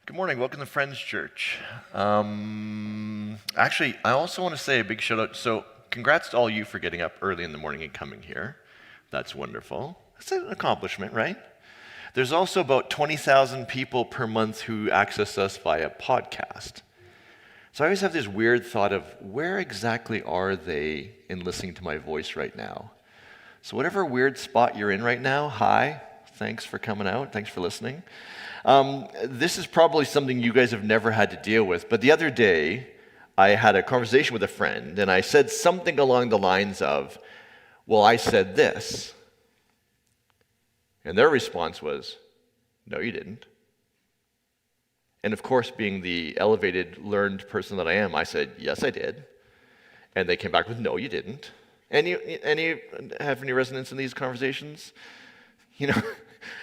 Good morning. Welcome to Friends Church. Actually, I also want to say a big shout out. So, congrats to all you for getting up early in the morning and coming here. That's wonderful. That's an accomplishment, right? There's also about 20,000 people per month who access us via podcast. So, I always have this weird thought of where exactly are they in listening to my voice right now? So, whatever weird spot you're in right now, hi. Thanks for coming out. Thanks for listening. This is probably something you guys have never had to deal with, but the other day I had a conversation with a friend and I said something along the lines of, well, I said this. And their response was, no, you didn't. And of course, being the elevated, learned person that I am, I said, yes, I did. And they came back with, no, you didn't. Any have any resonance in these conversations? You know,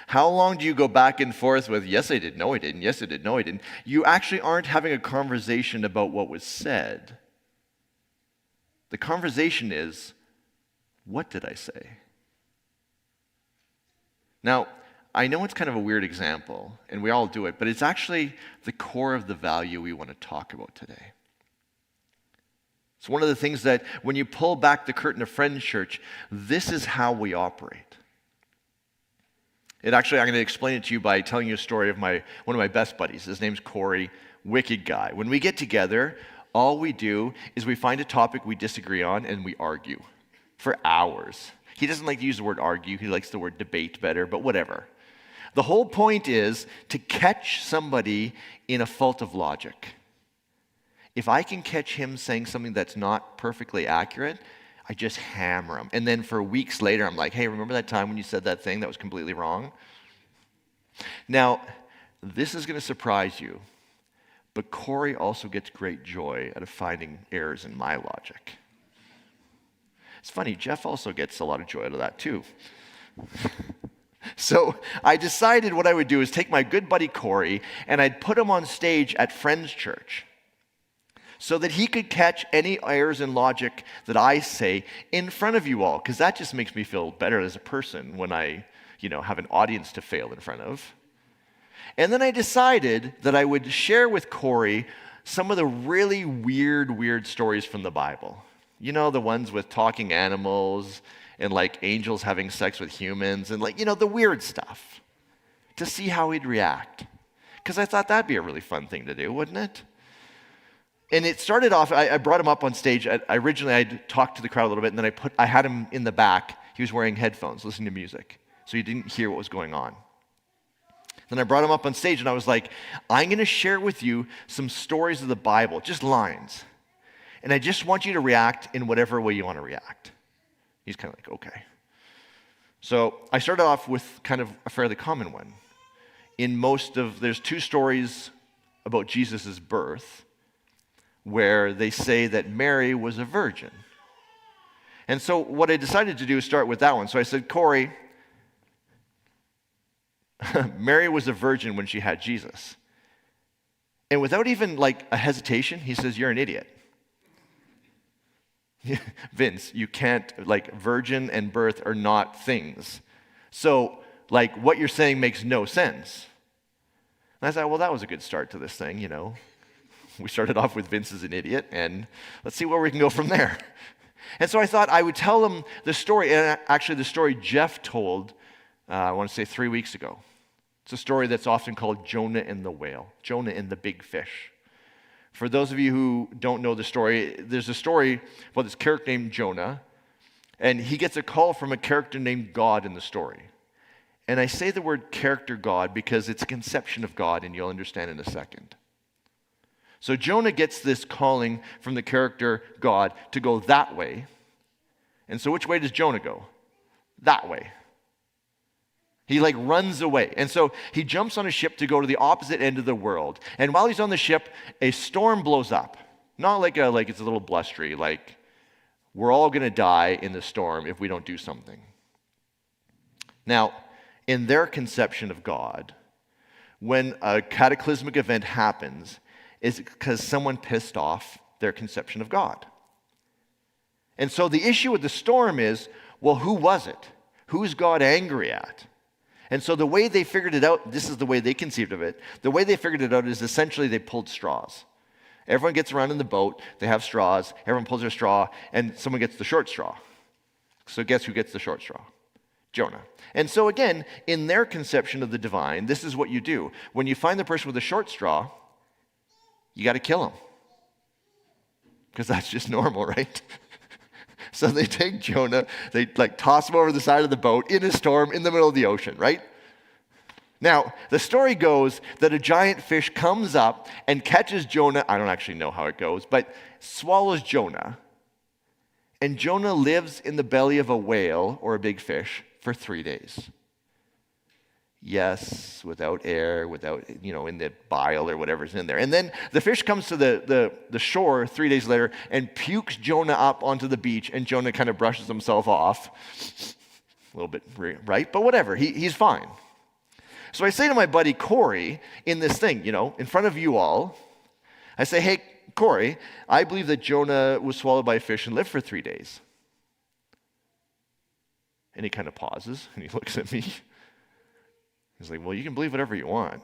how long do you go back and forth with, yes, I did, no, I didn't, yes, I did, no, I didn't? You actually aren't having a conversation about what was said. The conversation is, what did I say? Now, I know it's kind of a weird example, and we all do it, but it's actually the core of the value we want to talk about today. It's one of the things that when you pull back the curtain of Friends Church, this is how we operate. I'm going to explain it to you by telling you a story of one of my best buddies. His name's Corey, wicked guy. When we get together, all we do is we find a topic we disagree on and we argue for hours. He doesn't like to use the word argue. He likes the word debate better, but whatever. The whole point is to catch somebody in a fault of logic. If I can catch him saying something that's not perfectly accurate, I just hammer him. And then for weeks later, I'm like, hey, remember that time when you said that thing that was completely wrong? Now, this is going to surprise you, but Corey also gets great joy out of finding errors in my logic. It's funny, Jeff also gets a lot of joy out of that too. So I decided what I would do is take my good buddy Corey and I'd put him on stage at Friends Church, so that he could catch any errors in logic that I say in front of you all, because that just makes me feel better as a person when I, have an audience to fail in front of. And then I decided that I would share with Corey some of the really weird stories from the Bible. You know, the ones with talking animals and like angels having sex with humans and the weird stuff, to see how he'd react. Because I thought that'd be a really fun thing to do, wouldn't it? And it started off, I brought him up on stage. Originally, I'd talked to the crowd a little bit, and then I had him in the back. He was wearing headphones, listening to music, so he didn't hear what was going on. Then I brought him up on stage, and I was like, I'm going to share with you some stories of the Bible, just lines. And I just want you to react in whatever way you want to react. He's kind of like, okay. So I started off with kind of a fairly common one. There's two stories about Jesus' birth, where they say that Mary was a virgin. And so what I decided to do is start with that one. So I said, Corey, Mary was a virgin when she had Jesus. And without even a hesitation, he says, you're an idiot. Vince, you can't, virgin and birth are not things. So, what you're saying makes no sense. And I thought, well, that was a good start to this thing, We started off with Vince as an idiot, and let's see where we can go from there. And so I thought I would tell him the story, and actually the story Jeff told, I want to say 3 weeks ago. It's a story that's often called Jonah and the whale, Jonah and the big fish. For those of you who don't know the story, there's a story about this character named Jonah, and he gets a call from a character named God in the story. And I say the word character God because it's a conception of God, and you'll understand in a second. So Jonah gets this calling from the character God to go that way. And so which way does Jonah go? That way. He runs away. And so he jumps on a ship to go to the opposite end of the world. And while he's on the ship, a storm blows up. Not like it's a little blustery, we're all going to die in the storm if we don't do something. Now, in their conception of God, when a cataclysmic event happens, is because someone pissed off their conception of God. And so the issue with the storm is, well, who was it? Who's God angry at? And so the way they figured it out, this is the way they conceived of it. The way they figured it out is essentially they pulled straws. Everyone gets around in the boat, they have straws, everyone pulls their straw, and someone gets the short straw. So guess who gets the short straw? Jonah. And so again, in their conception of the divine, this is what you do. When you find the person with the short straw, you got to kill him. Because that's just normal, right? So they take Jonah, they toss him over the side of the boat in a storm in the middle of the ocean, right? Now, the story goes that a giant fish comes up and catches Jonah. I don't actually know how it goes, but swallows Jonah. And Jonah lives in the belly of a whale or a big fish for 3 days. Yes, without air, without, in the bile or whatever's in there. And then the fish comes to the shore 3 days later and pukes Jonah up onto the beach, and Jonah kind of brushes himself off. A little bit, right? But whatever, he's fine. So I say to my buddy Corey in this thing, in front of you all, I say, hey, Corey, I believe that Jonah was swallowed by a fish and lived for 3 days. And he kind of pauses and he looks at me. He's like, well, you can believe whatever you want.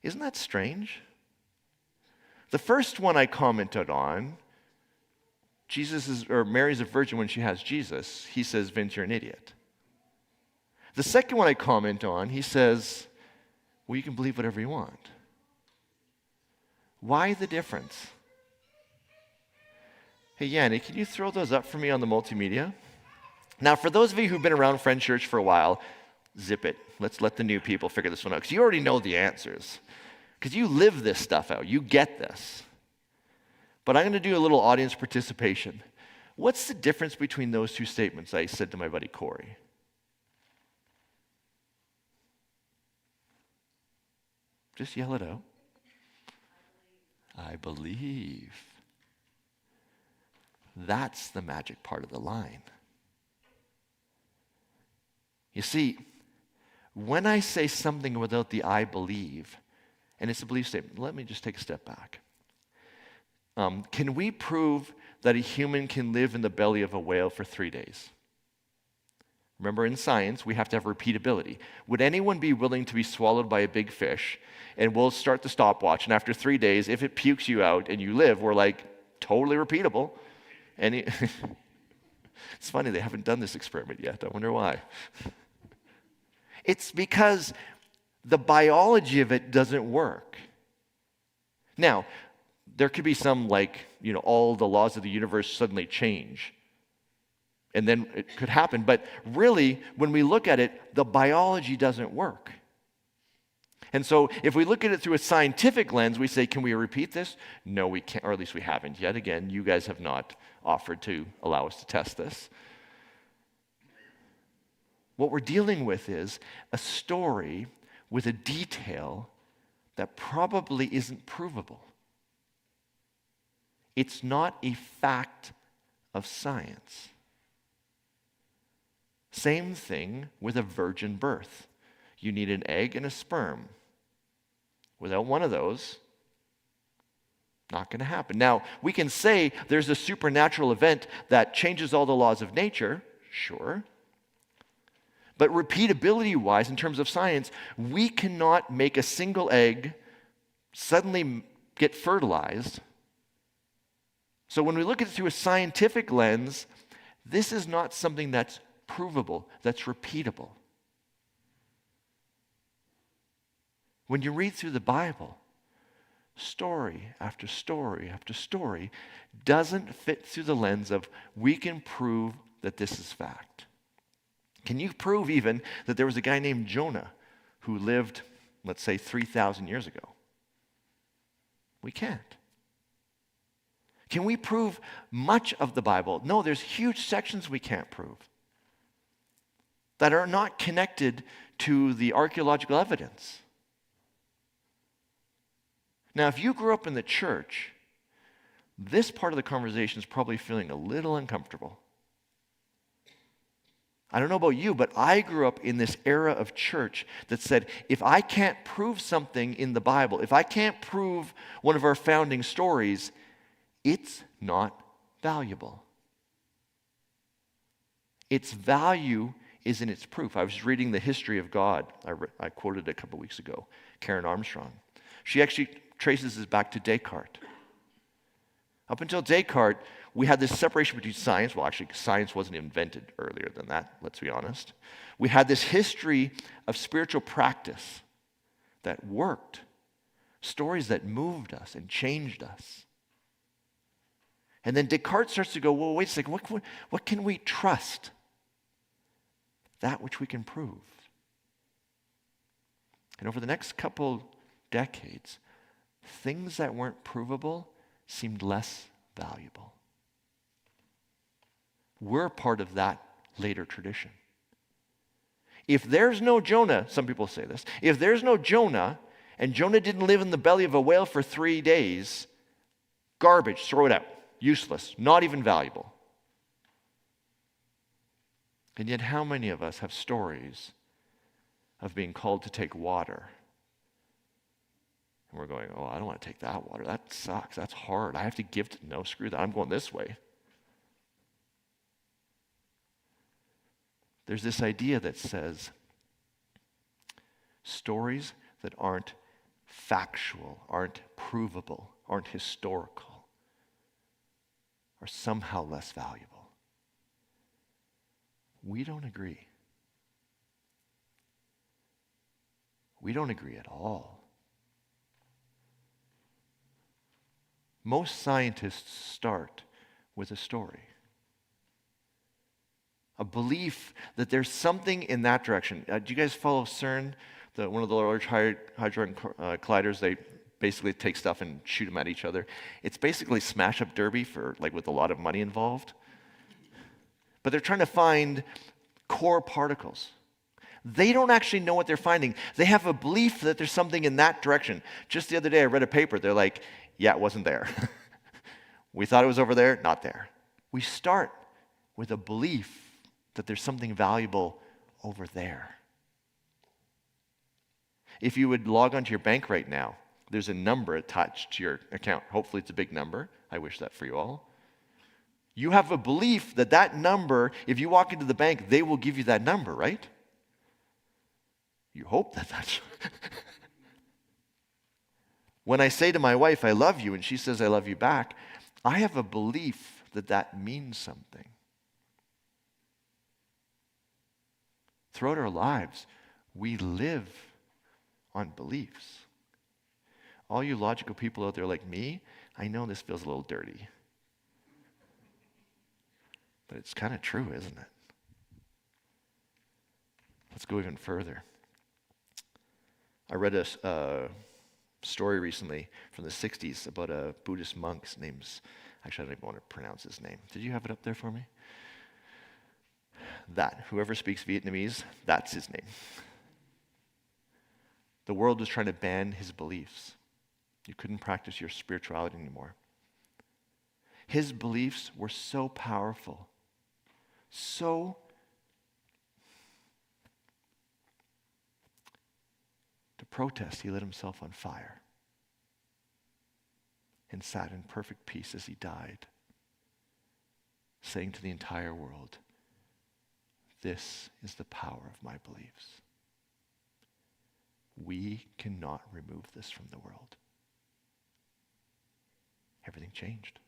Isn't that strange? The first one I commented on, Mary's a virgin when she has Jesus. He says, Vince, you're an idiot. The second one I comment on, he says, well, you can believe whatever you want. Why the difference? Hey, Yanni, can you throw those up for me on the multimedia? Now, for those of you who've been around Friends Church for a while, zip it. Let's let the new people figure this one out, because you already know the answers. Because you live this stuff out. You get this. But I'm going to do a little audience participation. What's the difference between those two statements I said to my buddy Corey? Just yell it out. I believe. That's the magic part of the line. You see, when I say something without the I believe, and it's a belief statement, let me just take a step back. Can we prove that a human can live in the belly of a whale for 3 days? Remember, in science, we have to have repeatability. Would anyone be willing to be swallowed by a big fish? And we'll start the stopwatch, and after 3 days, if it pukes you out and you live, we're like, totally repeatable. And it's funny, they haven't done this experiment yet. I wonder why. It's because the biology of it doesn't work. Now, there could be some all the laws of the universe suddenly change. And then it could happen. But really, when we look at it, the biology doesn't work. And so if we look at it through a scientific lens, we say, can we repeat this? No, we can't, or at least we haven't yet. Again, you guys have not offered to allow us to test this. What we're dealing with is a story with a detail that probably isn't provable. It's not a fact of science. Same thing with a virgin birth. You need an egg and a sperm. Without one of those, not going to happen. Now, we can say there's a supernatural event that changes all the laws of nature, sure. But repeatability-wise, in terms of science, we cannot make a single egg suddenly get fertilized. So when we look at it through a scientific lens, this is not something that's provable, that's repeatable. When you read through the Bible, story after story after story doesn't fit through the lens of we can prove that this is fact. Can you prove even that there was a guy named Jonah who lived, let's say, 3,000 years ago? We can't. Can we prove much of the Bible? No, there's huge sections we can't prove that are not connected to the archaeological evidence. Now, if you grew up in the church, this part of the conversation is probably feeling a little uncomfortable. I don't know about you, but I grew up in this era of church that said, if I can't prove something in the Bible, if I can't prove one of our founding stories, it's not valuable. Its value is in its proof. I was reading The History of God. I quoted it a couple weeks ago, Karen Armstrong. She actually traces this back to Descartes. Up until Descartes, we had this separation between science. Well, actually, science wasn't invented earlier than that, let's be honest. We had this history of spiritual practice that worked, stories that moved us and changed us. And then Descartes starts to go, well, wait a second, what can we trust? That which we can prove. And over the next couple decades, things that weren't provable seemed less valuable. We're part of that later tradition. If there's no Jonah, some people say this, if there's no Jonah, and Jonah didn't live in the belly of a whale for 3 days, garbage, throw it out, useless, not even valuable. And yet how many of us have stories of being called to take water? And we're going, oh, I don't want to take that water. That sucks. That's hard. I have to give to, no, screw that. I'm going this way. There's this idea that says stories that aren't factual, aren't provable, aren't historical, are somehow less valuable. We don't agree. We don't agree at all. Most scientists start with a story. A belief that there's something in that direction. Do you guys follow CERN, one of the Large Hadron Colliders? They basically take stuff and shoot them at each other. It's basically smash-up derby with a lot of money involved. But they're trying to find core particles. They don't actually know what they're finding. They have a belief that there's something in that direction. Just the other day I read a paper. They're like, yeah, it wasn't there. We thought it was over there, not there. We start with a belief that there's something valuable over there. If you would log onto your bank right now, there's a number attached to your account. Hopefully it's a big number. I wish that for you all. You have a belief that that number, if you walk into the bank, they will give you that number, right? You hope that that's... When I say to my wife, I love you, and she says, I love you back, I have a belief that that means something. Throughout our lives, we live on beliefs. All you logical people out there like me, I know this feels a little dirty. But it's kind of true, isn't it? Let's go even further. I read a story recently from the 60s about a Buddhist monk named, actually I don't even want to pronounce his name. Did you have it up there for me? Whoever speaks Vietnamese, that's his name. The world was trying to ban his beliefs. You couldn't practice your spirituality anymore. His beliefs were so powerful, so to protest, he lit himself on fire and sat in perfect peace as he died, saying to the entire world, this is the power of my beliefs. We cannot remove this from the world. Everything changed.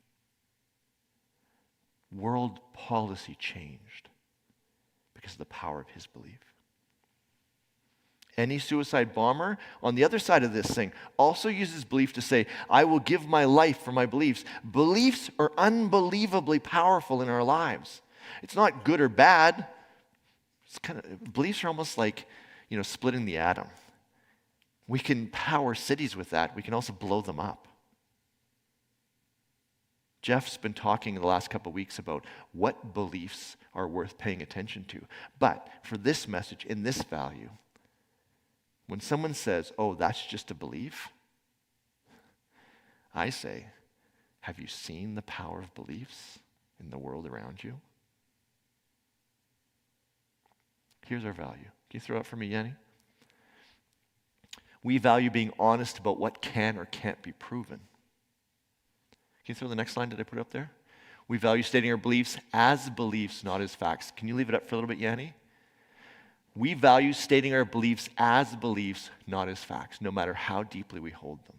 World policy changed because of the power of his belief. Any suicide bomber on the other side of this thing also uses belief to say, I will give my life for my beliefs. Beliefs are unbelievably powerful in our lives. It's not good or bad. Beliefs are almost like, splitting the atom. We can power cities with that. We can also blow them up. Jeff's been talking the last couple of weeks about what beliefs are worth paying attention to. But for this message, in this value, when someone says, oh, that's just a belief, I say, have you seen the power of beliefs in the world around you? Here's our value. Can you throw it for me, Yanni? We value being honest about what can or can't be proven. Can you throw the next line? Did I put it up there? We value stating our beliefs as beliefs, not as facts. Can you leave it up for a little bit, Yanni? We value stating our beliefs as beliefs, not as facts, no matter how deeply we hold them.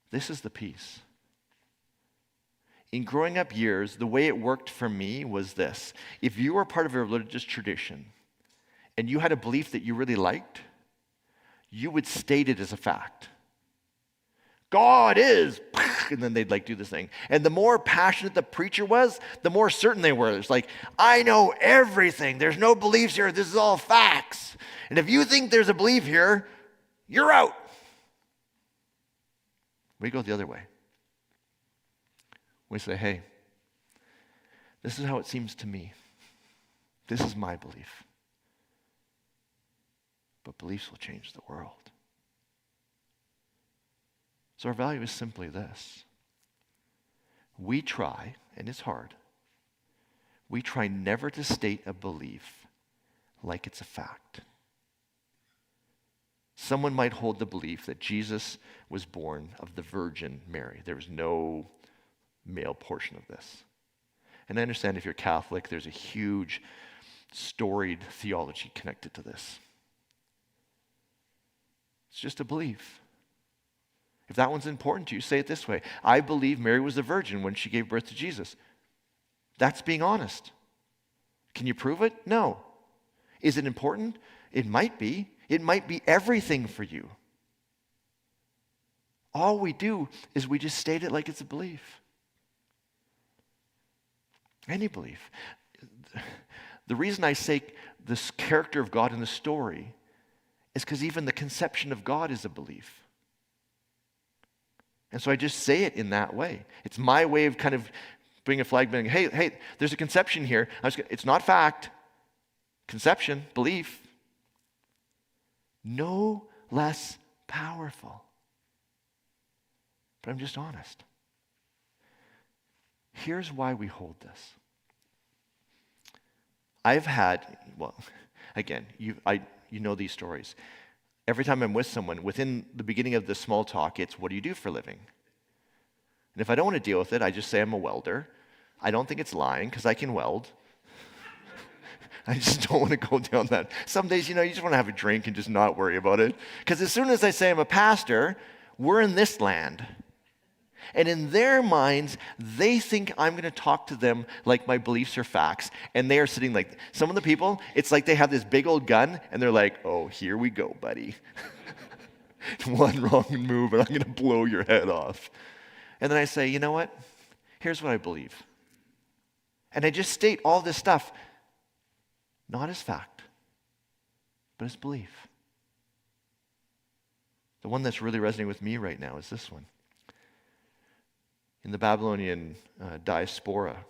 This is the piece. In growing up years, the way it worked for me was this. If you were part of a religious tradition and you had a belief that you really liked, you would state it as a fact. God is, and then they'd do this thing. And the more passionate the preacher was, the more certain they were. It's like, I know everything. There's no beliefs here. This is all facts. And if you think there's a belief here, you're out. We go the other way. We say, hey, this is how it seems to me. This is my belief. But beliefs will change the world. So our value is simply this. We try, and it's hard, we try never to state a belief like it's a fact. Someone might hold the belief that Jesus was born of the Virgin Mary. There was no male portion of this. And I understand if you're Catholic, there's a huge, storied theology connected to this. It's just a belief. If that one's important to you, say it this way. I believe Mary was a virgin when she gave birth to Jesus. That's being honest. Can you prove it? No. Is it important? It might be. It might be everything for you. All we do is we just state it like it's a belief. Any belief. The reason I say this character of God in the story is because even the conception of God is a belief. And so I just say it in that way. It's my way of kind of bringing a flag, being, hey, there's a conception here. It's not fact. Conception, belief. No less powerful. But I'm just honest. Here's why we hold this. I've had, again, you know these stories. Every time I'm with someone, within the beginning of the small talk, it's, what do you do for a living? And if I don't want to deal with it, I just say I'm a welder. I don't think it's lying because I can weld. I just don't want to go down that. Some days, you just want to have a drink and just not worry about it. Because as soon as I say I'm a pastor, we're in this land. And in their minds, they think I'm going to talk to them like my beliefs are facts. And they are sitting like, some of the people, it's like they have this big old gun, and they're like, oh, here we go, buddy. One wrong move, and I'm going to blow your head off. And then I say, you know what? Here's what I believe. And I just state all this stuff, not as fact, but as belief. The one that's really resonating with me right now is this one. In the Babylonian diaspora,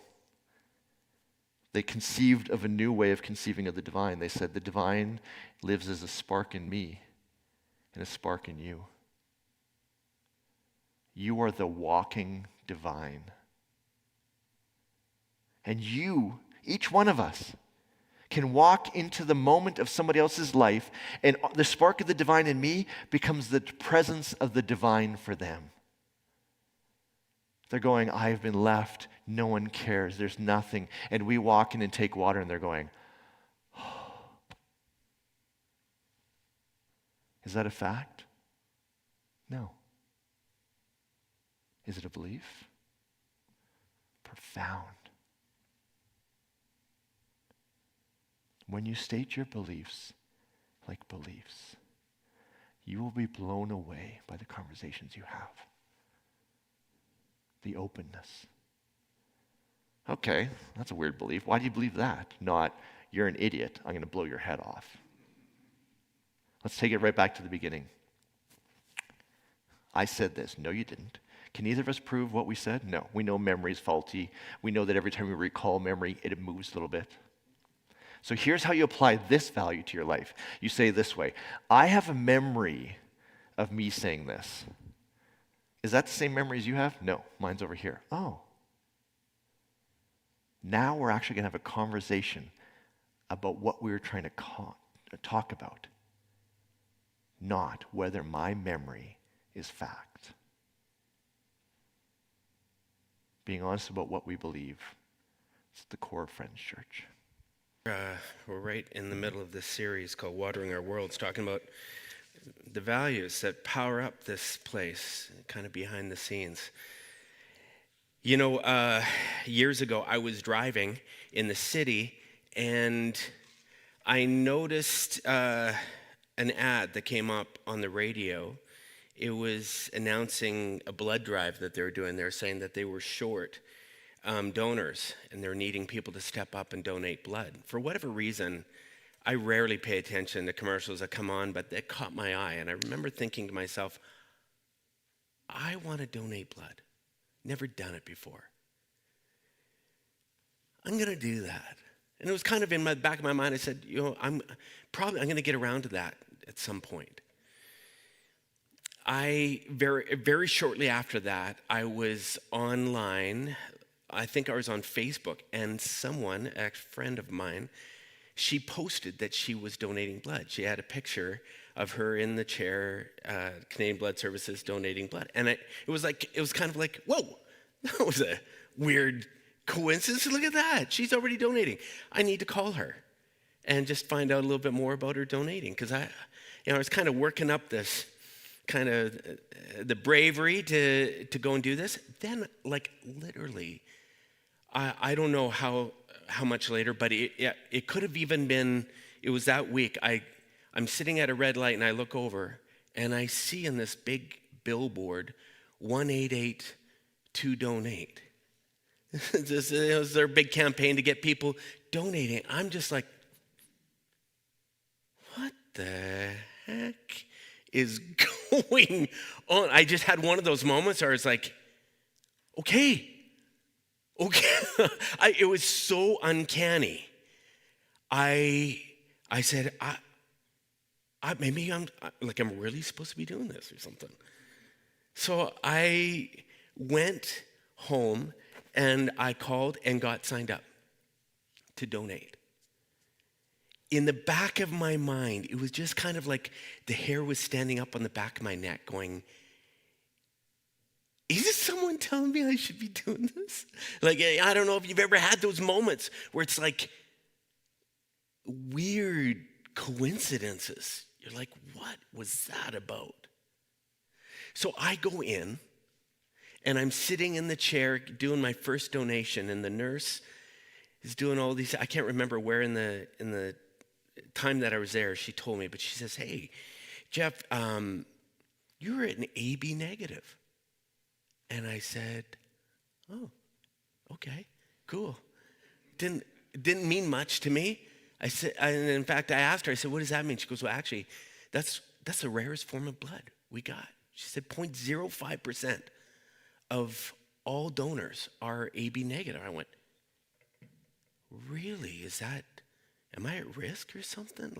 they conceived of a new way of conceiving of the divine. They said the divine lives as a spark in me and a spark in you. You are the walking divine. And you, each one of us, can walk into the moment of somebody else's life, and the spark of the divine in me becomes the presence of the divine for them. They're going, I've been left, no one cares, there's nothing. And we walk in and take water, and they're going, oh. Is that a fact? No. Is it a belief? Profound. When you state your beliefs like beliefs, you will be blown away by the conversations you have. The openness. Okay, that's a weird belief. Why do you believe that? Not, you're an idiot, I'm going to blow your head off. Let's take it right back to the beginning. I said this. No, you didn't. Can either of us prove what we said? No. We know memory is faulty. We know that every time we recall memory, it moves a little bit. So here's how you apply this value to your life. You say it this way, I have a memory of me saying this. Is that the same memory as you have? No, mine's over here. Oh. Now we're actually going to have a conversation about what we were trying to talk about, not whether my memory is fact. being honest about what we believe. It's the core of Friends Church. We're right in the middle of this series called Watering Our Worlds, talking about the values that power up this place, kind of behind the scenes. You know, years ago, I was driving in the city, and I noticed an ad that came up on the radio. It was announcing a blood drive that they were doing. They were saying that they were short donors, and they're needing people to step up and donate blood. For whatever reason, I rarely pay attention to commercials that come on, but that caught my eye. And I remember thinking to myself, I want to donate blood. Never done it before. I'm going to do that. And it was kind of in the back of my mind. I said, I'm going to get around to that at some point. Very shortly after that, I was online. I think I was on Facebook, and someone, a friend of mine, she posted that she was donating blood. She had a picture of her in the chair, Canadian Blood Services donating blood. And it was kind of like, whoa, that was a weird coincidence. Look at that. She's already donating. I need to call her and just find out a little bit more about her donating, because I was kind of working up this kind of the bravery to go and do this. Then, literally, I don't know how much later, but it could have even been, it was that week. I'm sitting at a red light, and I look over, and I see in this big billboard, 188 to donate. This is their big campaign to get people donating. I'm just like, what the heck is going on? I just had one of those moments where it's like, okay. It was so uncanny. I said, maybe I'm really supposed to be doing this or something. So I went home and I called and got signed up to donate. In the back of my mind, it was just kind of like the hair was standing up on the back of my neck going, is this someone telling me I should be doing this? I don't know if you've ever had those moments where it's like weird coincidences. You're like, what was that about? So I go in, and I'm sitting in the chair doing my first donation, and the nurse is doing all these. I can't remember where in the time that I was there she told me, but she says, hey, Jeff, you're an AB negative. And I said, oh, okay, cool. Didn't mean much to me. I said, and in fact, I asked her, I said, what does that mean? She goes, well, actually, that's the rarest form of blood we got. She said 0.05% of all donors are AB negative. I went, really? Am I at risk or something?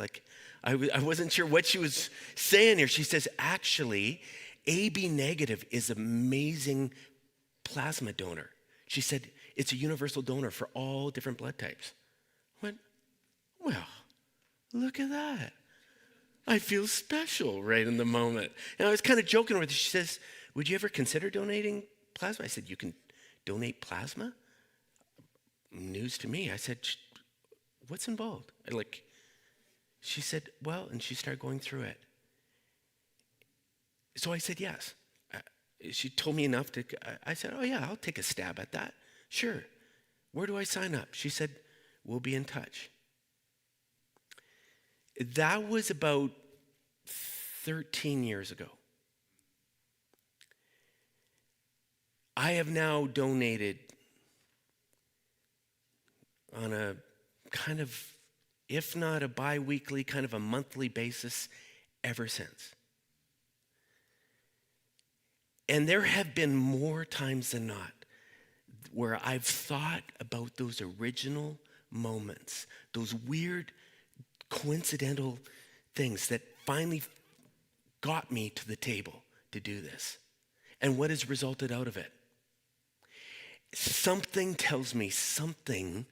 I wasn't sure what she was saying here. She says, actually, AB negative is an amazing plasma donor. She said, it's a universal donor for all different blood types. I went, well, look at that. I feel special right in the moment. And I was kind of joking with her. She says, would you ever consider donating plasma? I said, you can donate plasma? News to me. I said, what's involved? She said, well, and she started going through it. So I said, yes. She told me enough to, I said, oh yeah, I'll take a stab at that. Sure. Where do I sign up? She said, we'll be in touch. That was about 13 years ago. I have now donated on a kind of, if not a bi-weekly, kind of a monthly basis ever since. And there have been more times than not where I've thought about those original moments, those weird coincidental things that finally got me to the table to do this. And what has resulted out of it? Something tells me something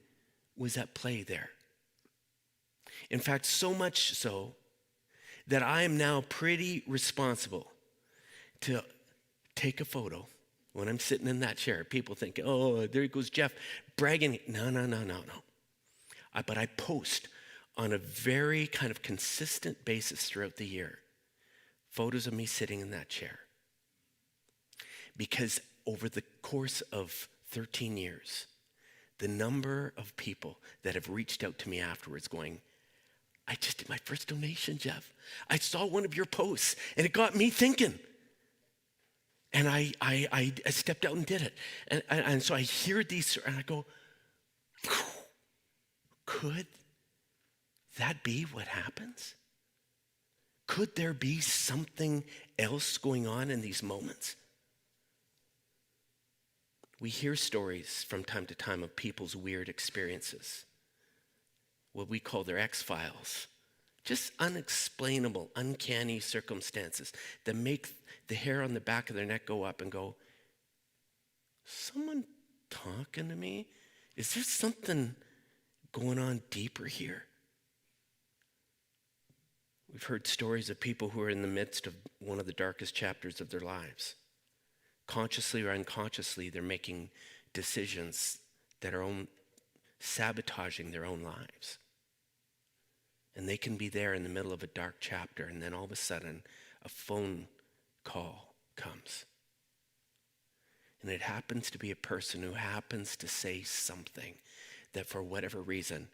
was at play there. In fact, so much so that I am now pretty responsible to take a photo When I'm sitting in that chair, people think, oh, there goes Jeff bragging. No. But I post on a very kind of consistent basis throughout the year photos of me sitting in that chair. Because over the course of 13 years, the number of people that have reached out to me afterwards going, I just did my first donation, Jeff. I saw one of your posts and it got me thinking. And I stepped out and did it. And so I hear these and I go, could that be what happens? Could there be something else going on in these moments? We hear stories from time to time of people's weird experiences, what we call their XFiles, just unexplainable, uncanny circumstances that make the hair on the back of their neck go up and go, someone talking to me? Is there something going on deeper here? We've heard stories of people who are in the midst of one of the darkest chapters of their lives. Consciously or unconsciously, they're making decisions that are sabotaging their own lives. And they can be there in the middle of a dark chapter, and then all of a sudden, a phone call comes. And it happens to be a person who happens to say something that for whatever reason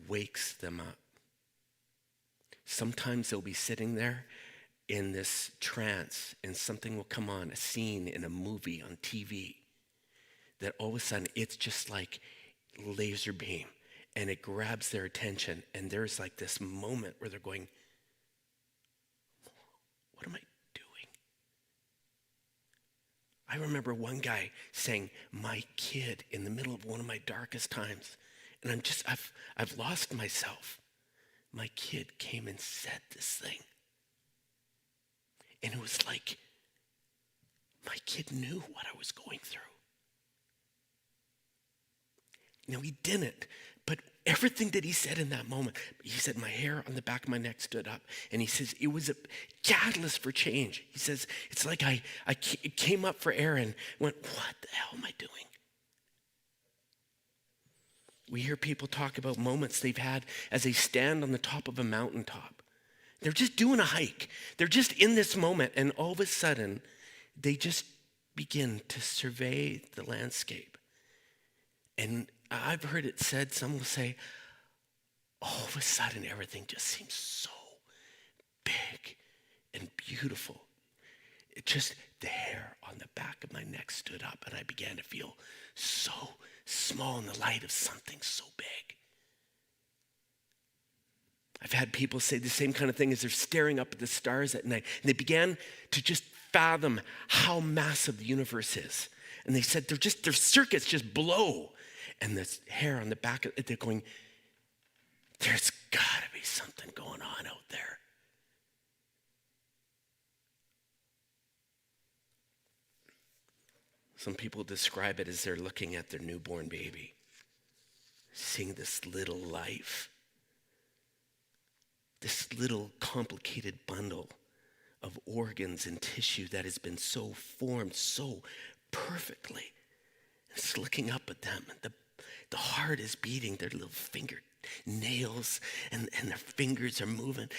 wakes them up. Sometimes they'll be sitting there in this trance and something will come on, a scene in a movie on TV, that all of a sudden it's just like laser beam and it grabs their attention, and there's like this moment where they're going, what am I doing? I remember one guy saying, my kid, in the middle of one of my darkest times, and I've lost myself. My kid came and said this thing. And it was like, my kid knew what I was going through. Now, he didn't, but everything that he said in that moment, he said, my hair on the back of my neck stood up. And he says, it was a catalyst for change. He says, it's like I came up for air and went, what the hell am I doing? We hear people talk about moments they've had as they stand on the top of a mountaintop. They're just doing a hike. They're just in this moment, and all of a sudden, they just begin to survey the landscape. And I've heard it said, some will say, all of a sudden, everything just seems so big and beautiful. It just, the hair on the back of my neck stood up, and I began to feel so small in the light of something so big. I've had people say the same kind of thing as they're staring up at the stars at night, and they began to just fathom how massive the universe is. And they said their circuits just blow. And this hair on the back of it, they're going, there's got to be something going on out there. Some people describe it as they're looking at their newborn baby, seeing this little life, this little complicated bundle of organs and tissue that has been so formed so perfectly. It's looking up at them, and the heart is beating, their little finger nails and their fingers are moving.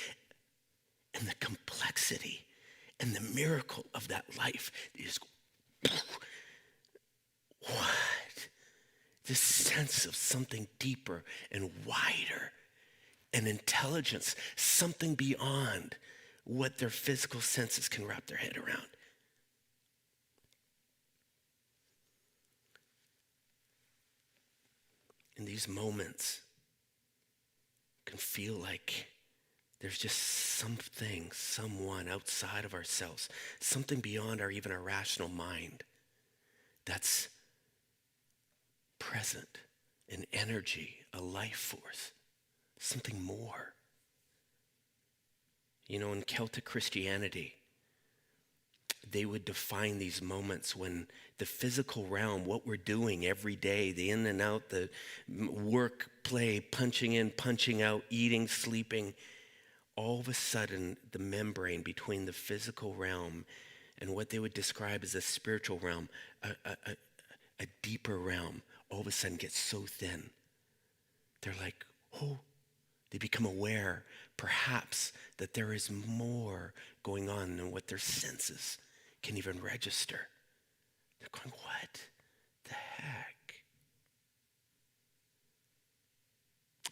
And the complexity and the miracle of that life is what? This sense of something deeper and wider, an intelligence, something beyond what their physical senses can wrap their head around. In these moments, can feel like there's just something, someone outside of ourselves, something beyond even our rational mind that's present, an energy, a life force, something more. You know, in Celtic Christianity, they would define these moments when the physical realm, what we're doing every day, the in and out, the work, play, punching in, punching out, eating, sleeping, all of a sudden the membrane between the physical realm and what they would describe as a spiritual realm, a deeper realm, all of a sudden gets so thin. They're like, oh, they become aware, perhaps, that there is more going on than what their senses can even register. They're going, what the heck?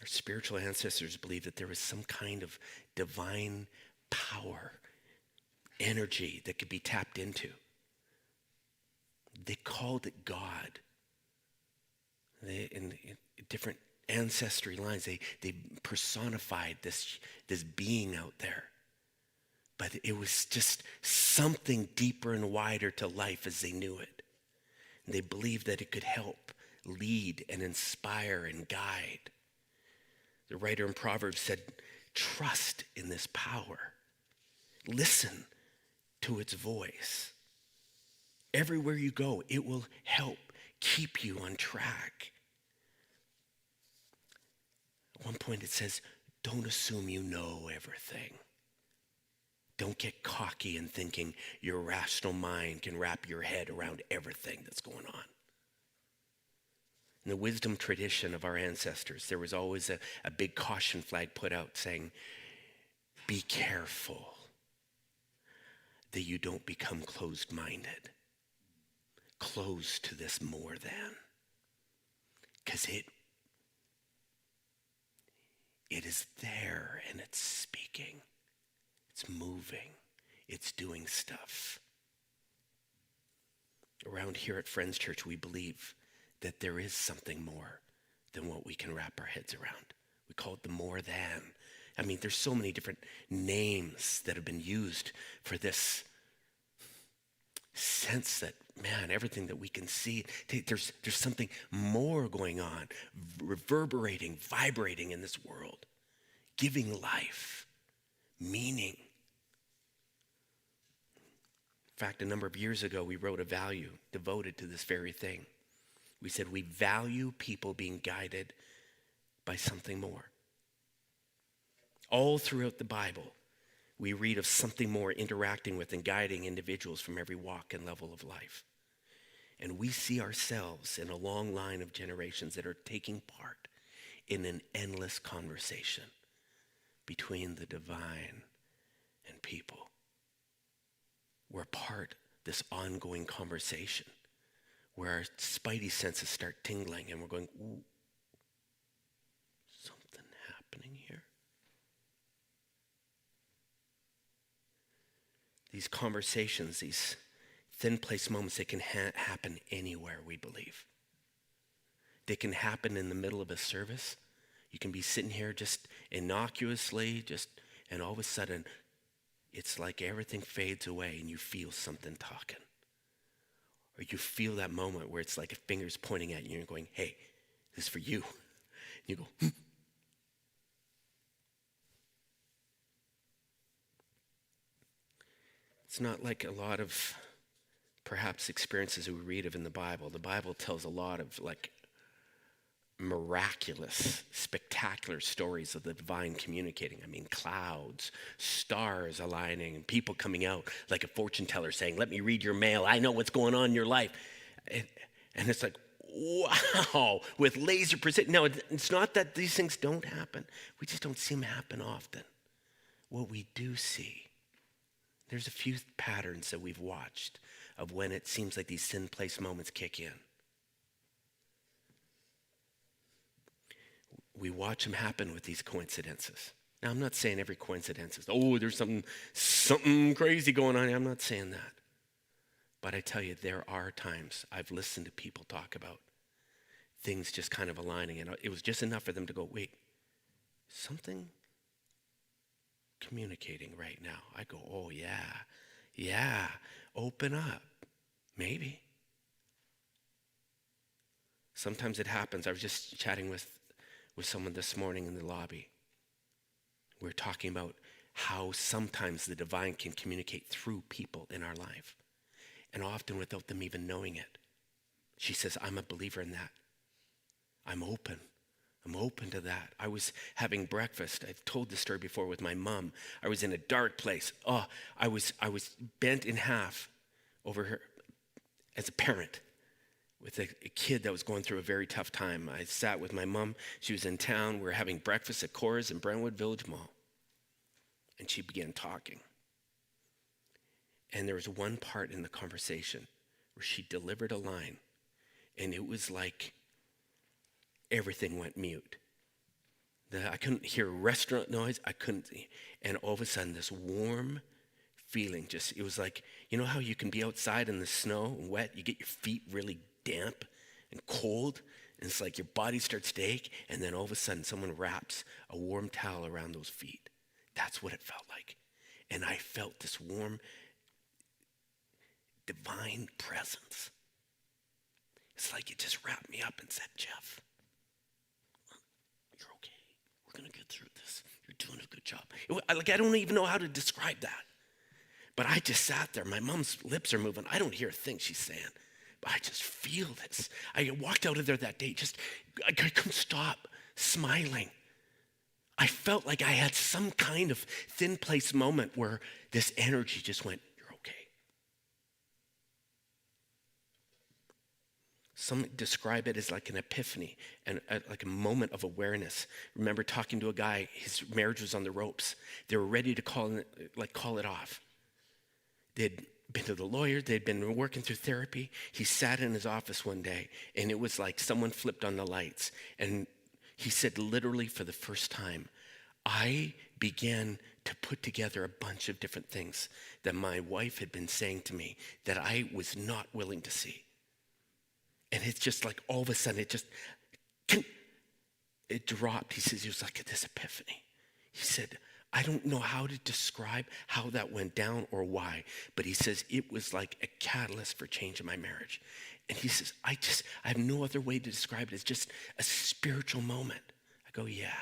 Our spiritual ancestors believed that there was some kind of divine power, energy that could be tapped into. They called it God. In different ancestry lines, they personified this being out there. But it was just something deeper and wider to life as they knew it. And they believed that it could help, lead, and inspire and guide. The writer in Proverbs said, trust in this power. Listen to its voice. Everywhere you go, it will help keep you on track. At one point it says, don't assume you know everything. Don't get cocky in thinking your rational mind can wrap your head around everything that's going on. In the wisdom tradition of our ancestors, there was always a big caution flag put out saying, be careful that you don't become closed-minded. Close to this more than. Because it is there and it's speaking. It's moving. It's doing stuff. Around here at Friends Church, we believe that there is something more than what we can wrap our heads around. We call it the more than. I mean, there's so many different names that have been used for this sense that, man, everything that we can see, there's something more going on, reverberating, vibrating in this world, giving life, meaning. In fact, a number of years ago, we wrote a value devoted to this very thing. We said we value people being guided by something more. All throughout the Bible, we read of something more interacting with and guiding individuals from every walk and level of life. And we see ourselves in a long line of generations that are taking part in an endless conversation between the divine and people. We're part of this ongoing conversation where our spidey senses start tingling and we're going, ooh, something happening here. These conversations, these thin place moments, they can happen anywhere, we believe. They can happen in the middle of a service. You can be sitting here just innocuously, and all of a sudden, it's like everything fades away and you feel something talking. Or you feel that moment where it's like a finger's pointing at you and you're going, hey, this is for you. And you go, It's not like a lot of perhaps experiences we read of in the Bible. The Bible tells a lot of like miraculous, spectacular stories of the divine communicating. I mean, clouds, stars aligning, and people coming out like a fortune teller saying, let me read your mail. I know what's going on in your life. And it's like, wow, with laser precision. No, it's not that these things don't happen. We just don't see them happen often. What we do see, there's a few patterns that we've watched of when it seems like these thin place moments kick in. We watch them happen with these coincidences. Now, I'm not saying every coincidence is, oh, there's something crazy going on. I'm not saying that. But I tell you, there are times I've listened to people talk about things just kind of aligning, and it was just enough for them to go, wait, something communicating right now. I go, oh, yeah, open up. Maybe. Sometimes it happens. I was just chatting with someone this morning in the lobby. We're talking about how sometimes the divine can communicate through people in our life, and often without them even knowing it. She says, I'm a believer in that. I'm open to that. I was having breakfast. I've told this story before with my mom. I was in a dark place. I was bent in half, over her as a parent with a kid that was going through a very tough time. I sat with my mom. She was in town. We were having breakfast at Cora's in Brentwood Village Mall. And she began talking. And there was one part in the conversation where she delivered a line, and it was like everything went mute. I couldn't hear restaurant noise. I couldn't. And all of a sudden, this warm feeling it was like, you know how you can be outside in the snow and wet? You get your feet really damp and cold, and it's like your body starts to ache, and then all of a sudden, someone wraps a warm towel around those feet. That's what it felt like. And I felt this warm, divine presence. It's like it just wrapped me up and said, Jeff, you're okay. We're going to get through this. You're doing a good job. I don't even know how to describe that. But I just sat there. My mom's lips are moving. I don't hear a thing she's saying. But I just feel this. I walked out of there that day. I couldn't stop smiling. I felt like I had some kind of thin place moment where this energy just went, you're okay. Some describe it as like an epiphany and like a moment of awareness. Remember talking to a guy, his marriage was on the ropes. They were ready to call it off. They'd been to the lawyer, they'd been working through therapy. He sat in his office one day, and it was like someone flipped on the lights. And he said, literally for the first time, I began to put together a bunch of different things that my wife had been saying to me that I was not willing to see. And it's just like all of a sudden it dropped. He says, it was like this epiphany. He said, I don't know how to describe how that went down or why, but he says it was like a catalyst for change in my marriage. And he says, I have no other way to describe it. It's just a spiritual moment. I go, yeah,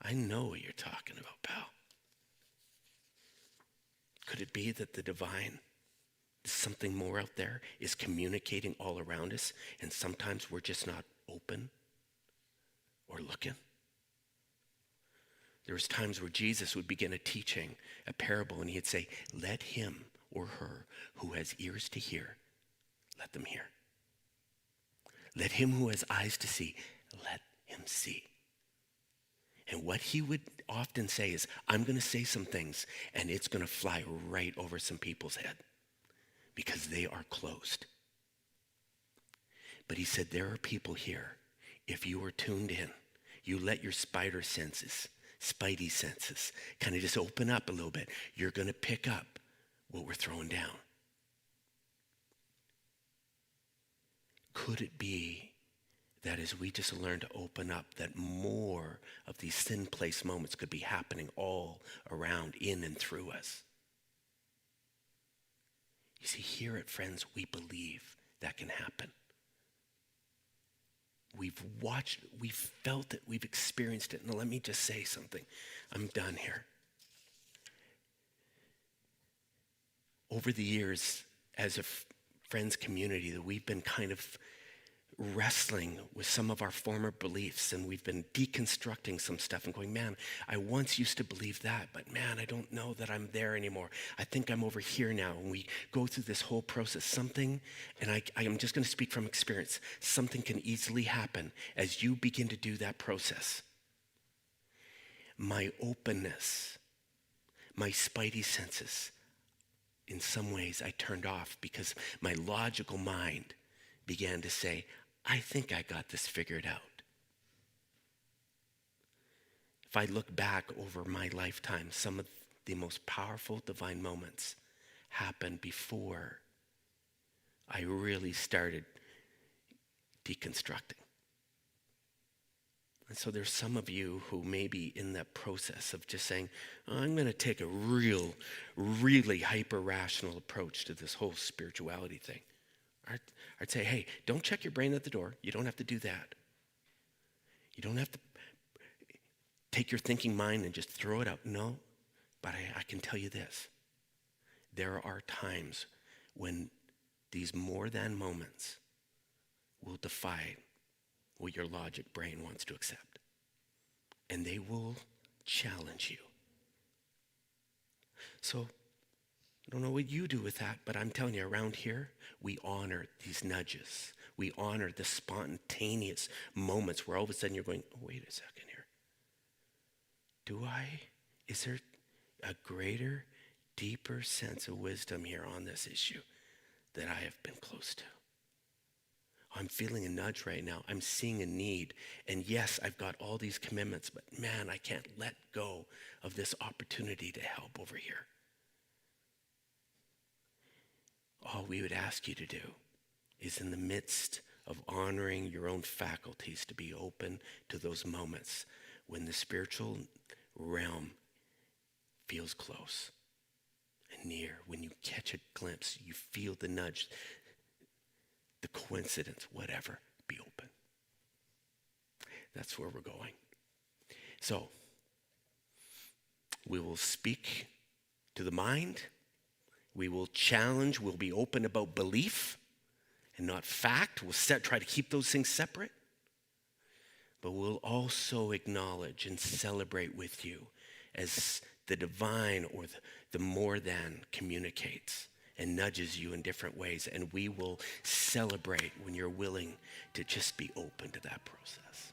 I know what you're talking about, pal. Could it be that the divine, something more out there, is communicating all around us, and sometimes we're just not open or looking? There was times where Jesus would begin a teaching, a parable, and he'd say, let him or her who has ears to hear, let them hear. Let him who has eyes to see, let him see. And what he would often say is, I'm going to say some things, and it's going to fly right over some people's head because they are closed. But he said, there are people here, if you are tuned in, you let your spidey senses kind of just open up a little bit, you're going to pick up what we're throwing down. Could it be that as we just learn to open up, that more of these thin place moments could be happening all around, in and through us? You see, here at Friends, we believe that can happen. We've watched, we've felt it, we've experienced it. Now let me just say something. I'm done here. Over the years, as a Friends community, that we've been kind of wrestling with some of our former beliefs, and we've been deconstructing some stuff and going, man, I once used to believe that, but man, I don't know that I'm there anymore. I think I'm over here now. And we go through this whole process. Something, and I am just going to speak from experience, something can easily happen as you begin to do that process. My openness, my spidey senses, in some ways I turned off because my logical mind began to say, I think I got this figured out. If I look back over my lifetime, some of the most powerful divine moments happened before I really started deconstructing. And so there's some of you who may be in that process of just saying, I'm going to take a really hyper-rational approach to this whole spirituality thing. I'd say, hey, don't check your brain at the door. You don't have to do that. You don't have to take your thinking mind and just throw it out. No, but I can tell you this. There are times when these more than moments will defy what your logic brain wants to accept. And they will challenge you. So I don't know what you do with that, but I'm telling you, around here, we honor these nudges. We honor the spontaneous moments where all of a sudden you're going, oh, wait a second here. Is there a greater, deeper sense of wisdom here on this issue that I have been close to? I'm feeling a nudge right now. I'm seeing a need. And yes, I've got all these commitments, but man, I can't let go of this opportunity to help over here. All we would ask you to do is, in the midst of honoring your own faculties, to be open to those moments when the spiritual realm feels close and near. When you catch a glimpse, you feel the nudge, the coincidence, whatever, be open. That's where we're going. So, we will speak to the mind. We will challenge, we'll be open about belief and not fact. We'll try to keep those things separate. But we'll also acknowledge and celebrate with you as the divine or the more than communicates and nudges you in different ways. And we will celebrate when you're willing to just be open to that process.